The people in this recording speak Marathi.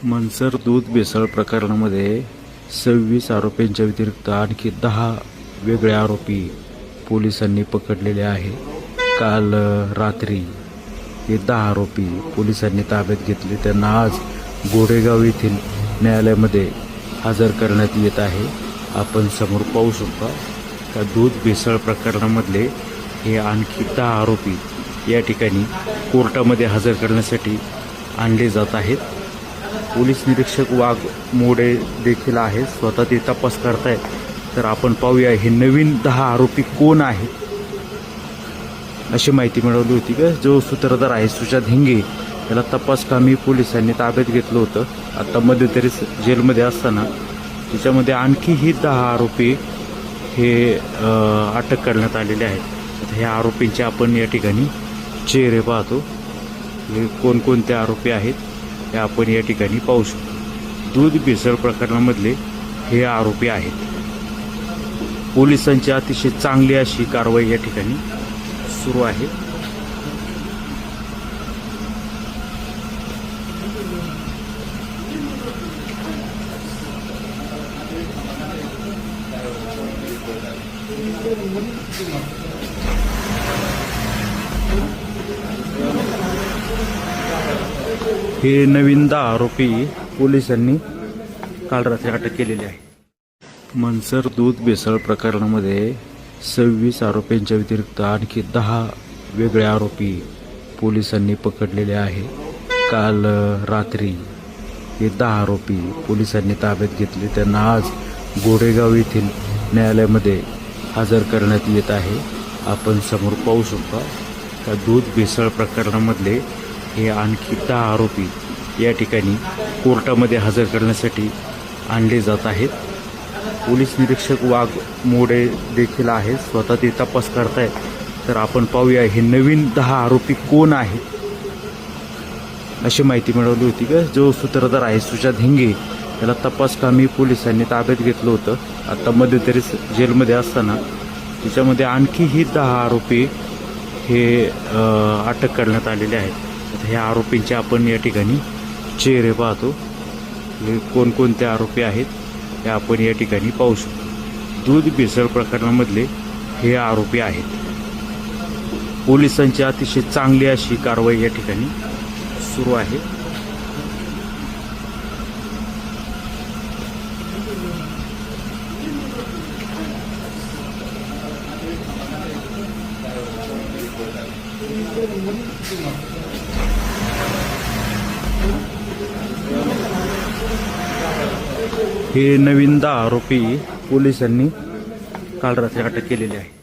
मनसर दूध भेसळ प्रकरणामध्ये 26 आरोपींच्या व्यतिरिक्त आणखी 10 वेगळे आरोपी पोलिसांनी पकडलेले आहे। काल रात्री हे 10 आरोपी पोलिसांनी ताब्यात घेतले। त्यांना आज गोरेगाव येथील न्यायालयामध्ये हजर करण्यात येत आहे। आपण समोर पाहू शकता का दूध भेसळ प्रकरणामधले हे आणखी 10 आरोपी या ठिकाणी कोर्टामध्ये हजर करण्यासाठी आणले जात आहेत। पोलीस निरीक्षक वाघ मोडे देखील आहेत, स्वतः ते तपास करतायत। तर आपण पाहूया हे नवीन 10 आरोपी कोण आहेत। अशी माहिती मिळवली होती का जो सूत्रधार आहे सुजात हिंगे याला तपास कामी पोलिसांनी ताब्यात घेतलं होतं। आता मध्यंतरी जेलमध्ये असताना त्याच्यामध्ये आणखी ही 10 आरोपी हे अटक करण्यात आलेले आहेत। ह्या आरोपींचे आपण या ठिकाणी चेहरे पाहतो। हे कोणकोणते आरोपी आहेत हे आपण या ठिकाणी पाहू शकतो। दूध भेसळ प्रकरणामधले हे आरोपी आहेत। पोलिसांची अतिशय चांगली अशी कारवाई या ठिकाणी सुरू आहे। हे नवीन 10 आरोपी पोलिसांनी काल रात्री अटक केलेले आहे। मनसर दूध भेसळ प्रकरणामध्ये 26 आरोपींच्या व्यतिरिक्त आणखी 10 वेगळे आरोपी पोलिसांनी पकडलेले आहे। काल रात्री हे 10 आरोपी पोलिसांनी ताब्यात घेतले। त्यांना आज गोरेगाव येथील न्यायालयामध्ये हजर करण्यात येत आहे। आपण समोर पाहू शकता का दूध भेसळ प्रकरणामधले हे आणखी 10 आरोपी या ठिकाणी कोर्टामध्ये हजर करण्यासाठी आणले जात आहेत। पोलीस निरीक्षक वाघ मोडे देखील आहेत, स्वतः ते तपास करतायत। तर आपण पाहूया हे नवीन 10 आरोपी कोण आहेत। अशी माहिती मिळवली होती का जो सूत्रधार आहे सुजात हिंगे याला तपास कामी पोलिसांनी ताब्यात घेतलं होतं। आता मध्यंतरी जेलमध्ये असताना त्याच्यामध्ये आणखी ही 10 आरोपी हे अटक करण्यात आलेले आहेत। ह्या आरोपींचे आपण या ठिकाणी चेहरे पाहतो। हे कोणकोणते आरोपी आहेत हे आपण या ठिकाणी पाहू शकतो। दूध भेसळ प्रकरणामधले हे आरोपी आहेत। पोलिसांची अतिशय चांगली अशी कारवाई या ठिकाणी सुरू आहे। हे नवीन 10 आरोपी पोलिसांनी काल रात्री अटक केलेले आहे।